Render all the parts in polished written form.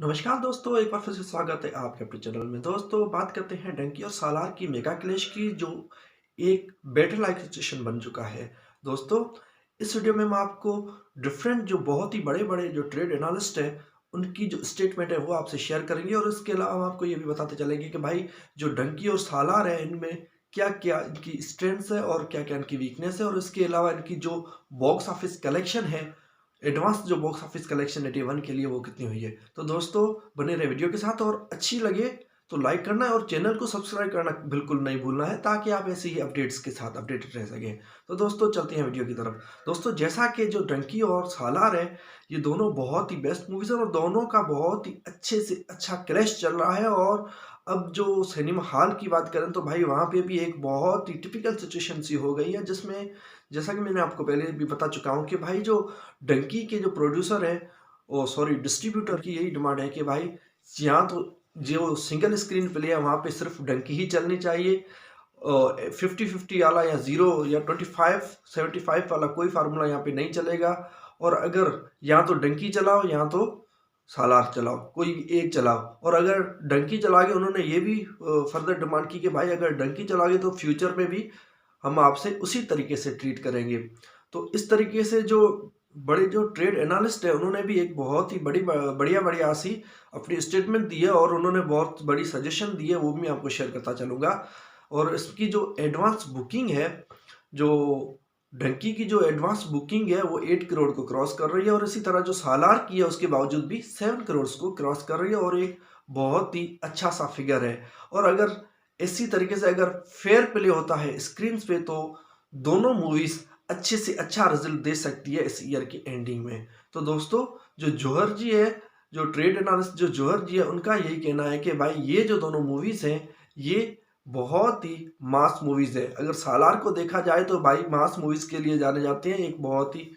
नमस्कार दोस्तों, एक बार फिर से स्वागत है आपके अपने चैनल में। दोस्तों, बात करते हैं डंकी और सालार की मेगा क्लैश की, जो एक बैटल लाइक सिचुएशन बन चुका है। दोस्तों, इस वीडियो में मैं आपको डिफरेंट जो बहुत ही बड़े बड़े जो ट्रेड एनालिस्ट है उनकी जो स्टेटमेंट है वो आपसे शेयर करेंगे, और इसके अलावा हम आपको ये भी बताते चलेंगे कि भाई जो डंकी और सालार है इनमें क्या क्या इनकी स्ट्रेंथ्स है और क्या क्या इनकी वीकनेस है, और इसके अलावा इनकी जो बॉक्स ऑफिस कलेक्शन है, एडवांस जो बॉक्स ऑफिस कलेक्शन है डे 1 के लिए, वो कितनी हुई है। तो दोस्तों, बने रहे वीडियो के साथ, और अच्छी लगे तो लाइक करना है और चैनल को सब्सक्राइब करना बिल्कुल नहीं भूलना है, ताकि आप ऐसे ही अपडेट्स के साथ अपडेटेड रह सकें। तो दोस्तों, चलते हैं वीडियो की तरफ। दोस्तों, जैसा कि जो डंकी और सालार है, ये दोनों बहुत ही बेस्ट मूवीज है और दोनों का बहुत ही अच्छे से अच्छा क्रैश चल रहा है। और अब जो सिनेमा हॉल की बात करें तो भाई वहाँ पे भी एक बहुत ही टिपिकल सिचुएशन सी हो गई है, जिसमें जैसा कि मैंने आपको पहले भी बता चुका हूँ कि भाई जो डंकी के जो प्रोड्यूसर है, ओ सॉरी डिस्ट्रीब्यूटर की यही डिमांड है कि भाई यहाँ तो जो सिंगल स्क्रीन प्ले है वहाँ पे सिर्फ डंकी ही चलनी चाहिए। 50-50 वाला या 0 या 25-75 वाला कोई फार्मूला यहाँ पे नहीं चलेगा। और अगर यहाँ तो डंकी चलाओ, यहाँ तो सालार चलाओ, कोई भी एक चलाओ। और अगर डंकी चलाओगे, उन्होंने ये भी फर्दर डिमांड की कि भाई अगर डंकी चलाओगे तो फ्यूचर में भी हम आपसे उसी तरीके से ट्रीट करेंगे। तो इस तरीके से जो बड़े जो ट्रेड एनालिस्ट है उन्होंने भी एक बहुत ही बढ़िया बढ़िया सी अपनी स्टेटमेंट दी है, और उन्होंने बहुत बड़ी सजेशन दी है, वो भी मैं आपको शेयर करता चलूँगा। और इसकी जो एडवांस बुकिंग है, जो डंकी की जो एडवांस बुकिंग है वो 8 करोड़ को क्रॉस कर रही है, और इसी तरह जो सालार की है उसके बावजूद भी 7 करोड़ को क्रॉस कर रही है, और एक बहुत ही अच्छा सा फिगर है। और अगर इसी तरीके से अगर फेयर प्ले होता है स्क्रीन पे, तो दोनों मूवीज अच्छे से अच्छा रिजल्ट दे सकती है इस ईयर की एंडिंग में। तो दोस्तों, जो जौहर जी है, जो ट्रेड एनालिस्ट जो जौहर जी है, उनका यही कहना है कि भाई ये जो दोनों मूवीज हैं ये बहुत ही मास मूवीज है। अगर सालार को देखा जाए तो भाई मास मूवीज के लिए जाने जाते हैं, एक बहुत ही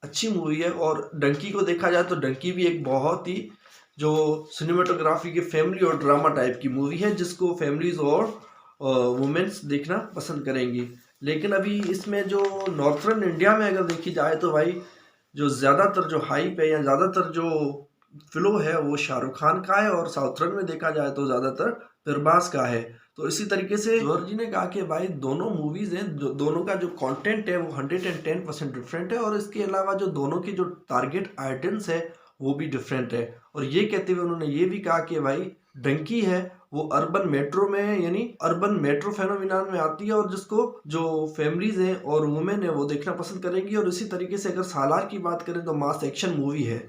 अच्छी मूवी है। और डंकी को देखा जाए तो डंकी भी एक बहुत ही जो सिनेमाटोग्राफी के फैमिली और ड्रामा टाइप की मूवी है, जिसको फैमिलीज और वुमेन्स देखना पसंद करेंगी। लेकिन अभी इसमें जो नॉर्थर्न इंडिया में अगर देखी जाए तो भाई जो ज़्यादातर जो हाइप है या ज़्यादातर जो फ्लो है वो शाहरुख खान का है, और साउथर्न में देखा जाए तो ज़्यादातर प्रभास का है। तो इसी तरीके से जौहर जी ने कहा कि भाई दोनों मूवीज हैं, जो दोनों का जो कंटेंट है वो 110% डिफरेंट है, और इसके अलावा जो दोनों की जो टारगेट ऑडियंस है वो भी डिफरेंट है। और ये कहते हुए उन्होंने ये भी कहा कि भाई डंकी है वो अर्बन मेट्रो में, यानी अर्बन मेट्रो फेनोमिनान में आती है, और जिसको जो फैमिलीज हैं और वुमेन है वो देखना पसंद करेंगी। और इसी तरीके से अगर सालार की बात करें तो मास एक्शन मूवी है,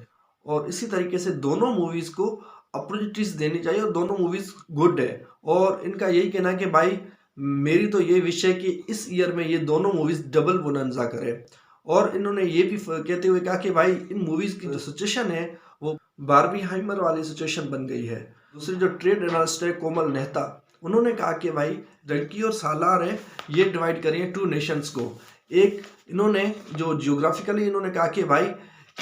और इसी तरीके से दोनों मूवीज को अपॉर्चुनिटीज देनी चाहिए, और दोनों मूवीज गुड है। और इनका यही कहना है कि भाई मेरी तो ये विश है कि इस ईयर में ये दोनों मूवीज डबल बोनंजा करें। और इन्होंने ये भी कहते हुए कहा कि भाई इन मूवीज की जो सिचुएशन है वो बारबी हाइमर वाली सिचुएशन बन गई है। दूसरी जो ट्रेड एनालिस्ट है कोमल नेहता, उन्होंने कहा कि भाई डंकी और सालार है ये डिवाइड करिए 2 नेशंस को। एक इन्होंने जो जियोग्राफिकली इन्होंने कहा कि भाई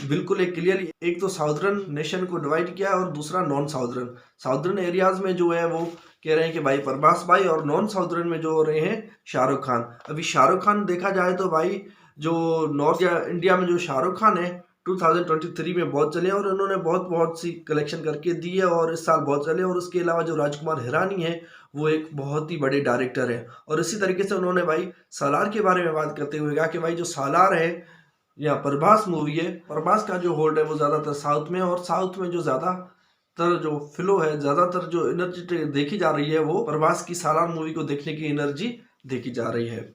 बिल्कुल एक क्लियर, एक तो साउदर्न नेशन को डिवाइड किया है और दूसरा नॉन साउदर्न। साउदर्न एरियाज में जो है वो कह रहे हैं कि भाई प्रभास भाई, और नॉन साउदर्न में जो हो रहे हैं शाहरुख खान। अभी शाहरुख खान देखा जाए तो भाई जो नॉर्थ इंडिया में जो शाहरुख खान है 2023 में बहुत चले, और उन्होंने बहुत बहुत सी कलेक्शन करके दी है, और इस साल बहुत चले। और उसके अलावा जो राजकुमार हिरानी है वो एक बहुत ही बड़े डायरेक्टर है। और इसी तरीके से उन्होंने भाई सालार के बारे में बात करते हुए कहा कि भाई जो सालार है या प्रभास मूवी है, प्रभास का जो होल्ड है वो ज़्यादातर साउथ में, और साउथ में जो ज़्यादातर जो फ्लो है, ज़्यादातर जो एनर्जी देखी जा रही है वो प्रभास की सालार मूवी को देखने की एनर्जी देखी जा रही है।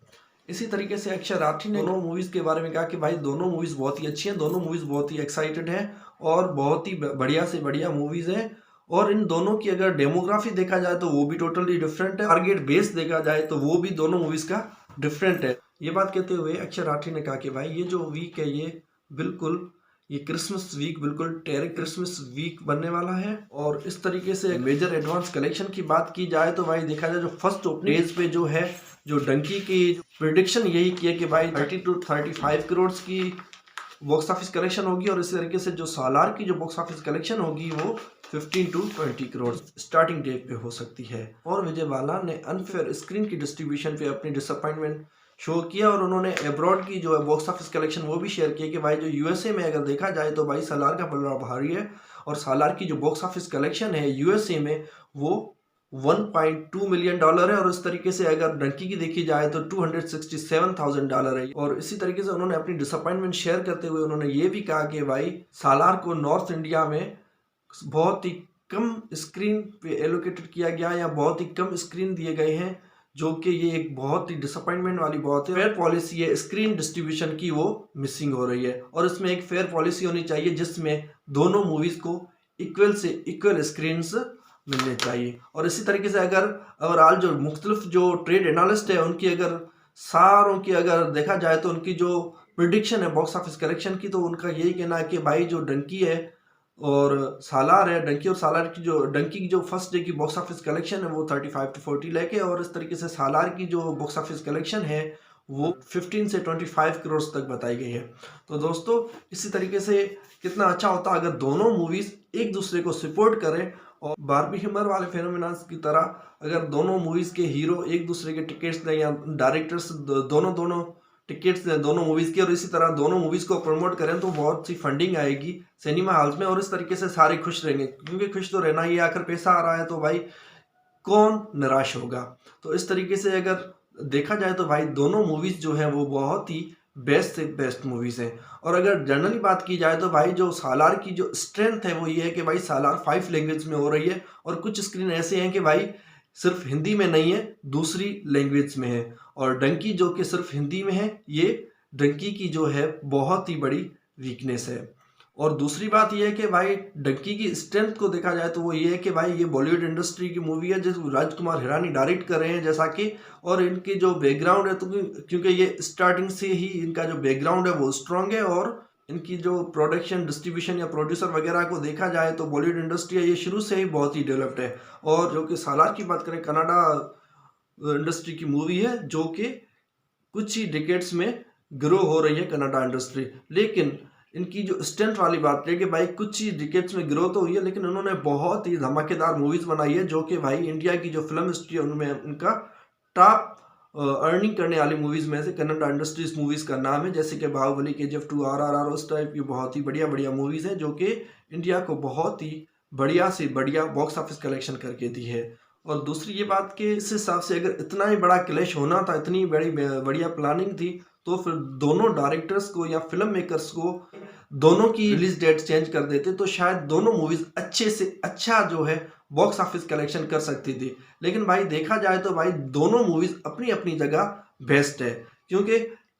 इसी तरीके से अक्षय राठी ने दोनों मूवीज़ के बारे में कहा कि भाई दोनों मूवीज़ बहुत ही अच्छी हैं, दोनों मूवीज़ बहुत ही एक्साइटेड हैं, और बहुत ही बढ़िया से बढ़िया मूवीज़ हैं। और इन दोनों की अगर डेमोग्राफी देखा जाए तो वो भी टोटली डिफरेंट है, टारगेट बेस देखा जाए तो वो भी दोनों मूवीज़ का डिफरेंट है। ये बात कहते हुए अक्षय राठी ने कहा कि भाई ये जो वीक है ये बिल्कुल ये क्रिसमस वीक, बिल्कुल टेरी क्रिसमस वीक बनने वाला है। और इस तरीके से मेजर एडवांस कलेक्शन की बात की जाए तो भाई देखा जाए जो फर्स्ट ओपनिंग डेज पे जो है, जो डंकी की प्रिडिक्शन यही की है कि भाई 30 to 35 करोड़ की बॉक्स ऑफिस कलेक्शन होगी, और इस तरीके से जो सालार की जो बॉक्स ऑफिस कलेक्शन होगी वो 15 to 20 करोड़ स्टार्टिंग डे पे हो सकती है। और विजय बाला ने अनफेयर स्क्रीन की डिस्ट्रीब्यूशन पे अपनी डिसअपॉइंटमेंट शो किया और उन्होंने अब्रॉड की जो है बॉक्स ऑफिस कलेक्शन वो भी शेयर किया कि भाई जो यूएसए में अगर देखा जाए तो भाई सालार का पलड़ा भारी है और सालार की जो बॉक्स ऑफिस कलेक्शन है यूएसए में वो $1.2 मिलियन है और इस तरीके से अगर डंकी की देखी जाए तो $267,000 है। और इसी तरीके से उन्होंने अपनी डिसअपॉइंटमेंट शेयर करते हुए उन्होंने ये भी कहा कि भाई सालार को नॉर्थ इंडिया में बहुत ही कम स्क्रीन पे एलोकेटेड किया गया या बहुत ही कम स्क्रीन दिए गए हैं, जो कि ये एक बहुत ही डिसअपॉइंटमेंट वाली बात है। फेयर पॉलिसी है स्क्रीन डिस्ट्रीब्यूशन की वो मिसिंग हो रही है और इसमें एक फेयर पॉलिसी होनी चाहिए जिसमें दोनों मूवीज को इक्वल से इक्वल स्क्रीन मिलने चाहिए। और इसी तरीके से अगर आज जो मुख्तलिफ जो ट्रेड एनालिस्ट है उनकी अगर सारों की अगर देखा जाए तो उनकी जो प्रिडिक्शन है बॉक्स ऑफिस कलेक्शन की, तो उनका यही कहना है कि भाई जो डंकी है और सालार है, डंकी और सालार की जो डंकी की जो फर्स्ट डे की बॉक्स ऑफिस कलेक्शन है वो 35 to 40 लाख है और इस तरीके से सालार की जो बॉक्स ऑफिस कलेक्शन है वो 15 से 25 करोड़ तक बताई गई है। तो दोस्तों इसी तरीके से कितना अच्छा होता अगर दोनों मूवीज एक दूसरे को सपोर्ट करें और बार्बी हिमर वाले फेनोमेनन्स की तरह अगर दोनों मूवीज के हीरो एक दूसरे के टिकट्स दें या डायरेक्टर्स दोनों टिकट्स दें दोनों मूवीज की और इसी तरह दोनों मूवीज को प्रमोट करें तो बहुत सी फंडिंग आएगी सिनेमा हॉल्स में और इस तरीके से सारे खुश रहेंगे, क्योंकि खुश तो रहना ही, आखिर पैसा आ रहा है तो भाई कौन निराश होगा। तो इस तरीके से अगर देखा जाए तो भाई दोनों मूवीज जो है वो बहुत ही बेस्ट से बेस्ट मूवीज हैं। और अगर जनरली बात की जाए तो भाई जो सालार की जो स्ट्रेंथ है वो ये है कि भाई सालार 5 लैंग्वेज में हो रही है और कुछ स्क्रीन ऐसे हैं कि भाई सिर्फ हिंदी में नहीं है दूसरी लैंग्वेज में है। और डंकी जो कि सिर्फ हिंदी में है, ये डंकी की जो है बहुत ही बड़ी वीकनेस है। और दूसरी बात यह है कि भाई डंकी की स्ट्रेंथ को देखा जाए तो वो ये है कि भाई ये बॉलीवुड इंडस्ट्री की मूवी है जिस राजकुमार हिरानी डायरेक्ट कर रहे हैं जैसा कि, और इनके जो बैकग्राउंड है तो क्योंकि ये स्टार्टिंग से ही इनका जो बैकग्राउंड है वो स्ट्रांग है और इनकी जो प्रोडक्शन डिस्ट्रीब्यूशन या प्रोड्यूसर वगैरह को देखा जाए तो बॉलीवुड इंडस्ट्री है ये शुरू से ही बहुत ही डेवलप्ड है। और जो कि सालार की बात करें कनाडा इंडस्ट्री की मूवी है जो कि कुछ ही डिकेड्स में ग्रो हो रही है कनाडा इंडस्ट्री, लेकिन इनकी जो स्ट्रेंथ वाली बात है कि भाई कुछ ही डिकेड्स में ग्रो तो हुई है लेकिन उन्होंने बहुत ही धमाकेदार मूवीज बनाई है जो कि भाई इंडिया की जो फिल्म हिस्ट्री है उनमें उनका टॉप अर्निंग करने वाली मूवीज में से कन्नड़ा इंडस्ट्रीज मूवीज का नाम है, जैसे कि बाहुबली, KGF 2, RRR, उस टाइप की बहुत ही बढ़िया बढ़िया मूवीज हैं जो कि इंडिया को बहुत ही बढ़िया से बढ़िया बॉक्स ऑफिस कलेक्शन करके दी है। और दूसरी ये बात कि इस हिसाब से अगर इतना ही बड़ा क्लैश होना था, इतनी बड़ी बढ़िया प्लानिंग थी, तो फिर दोनों डायरेक्टर्स को या फिल्म मेकर्स को दोनों की रिलीज डेट चेंज कर देते तो शायद दोनों मूवीज अच्छे से अच्छा जो है बॉक्स ऑफिस कलेक्शन कर सकती थी। लेकिन भाई देखा जाए तो भाई दोनों मूवीज अपनी अपनी जगह बेस्ट है, क्योंकि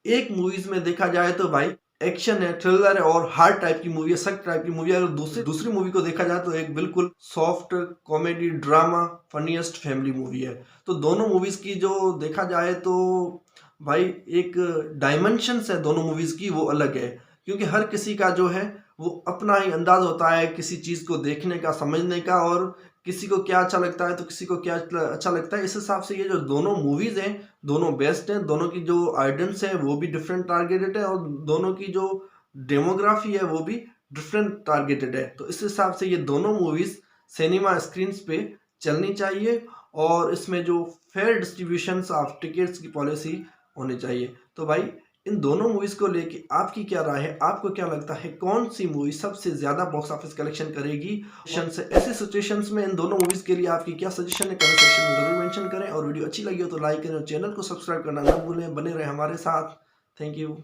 एक मूवीज में देखा जाए तो भाई एक्शन है, थ्रिलर है और हार्ड टाइप की मूवी है, सख्त टाइप की मूवी है। अगर दूसरी मूवी को देखा जाए तो एक बिल्कुल soft comedy drama funniest family movie है। तो दोनों मूवीज की जो देखा जाए तो भाई एक डायमेंशंस है दोनों मूवीज की वो अलग है, क्योंकि हर किसी का जो है वो अपना ही अंदाज होता है किसी चीज को देखने का, समझने का, और किसी को क्या अच्छा लगता है तो किसी को क्या अच्छा लगता है। इस हिसाब से ये जो दोनों मूवीज हैं दोनों बेस्ट हैं, दोनों की जो ऑडियंस है वो भी डिफरेंट टारगेटेड है और दोनों की जो डेमोग्राफी है वो भी डिफरेंट टारगेटेड है। तो इस हिसाब से ये दोनों मूवीज सिनेमा स्क्रीन पे चलनी चाहिए और इसमें जो फेयर डिस्ट्रीब्यूशन ऑफ टिकट्स की पॉलिसी होनी चाहिए। तो भाई इन दोनों मूवीज को लेके आपकी क्या राय है, आपको क्या लगता है कौन सी मूवी सबसे ज्यादा बॉक्स ऑफिस कलेक्शन करेगी? ऐसी सिचुएशंस में इन दोनों मूवीज के लिए आपकी क्या सजेशन है कमेंट सेक्शन में जरूर मेंशन करें और वीडियो अच्छी लगी हो तो लाइक करें और चैनल को सब्सक्राइब करना ना भूलें। बने रहे हमारे साथ। Thank you.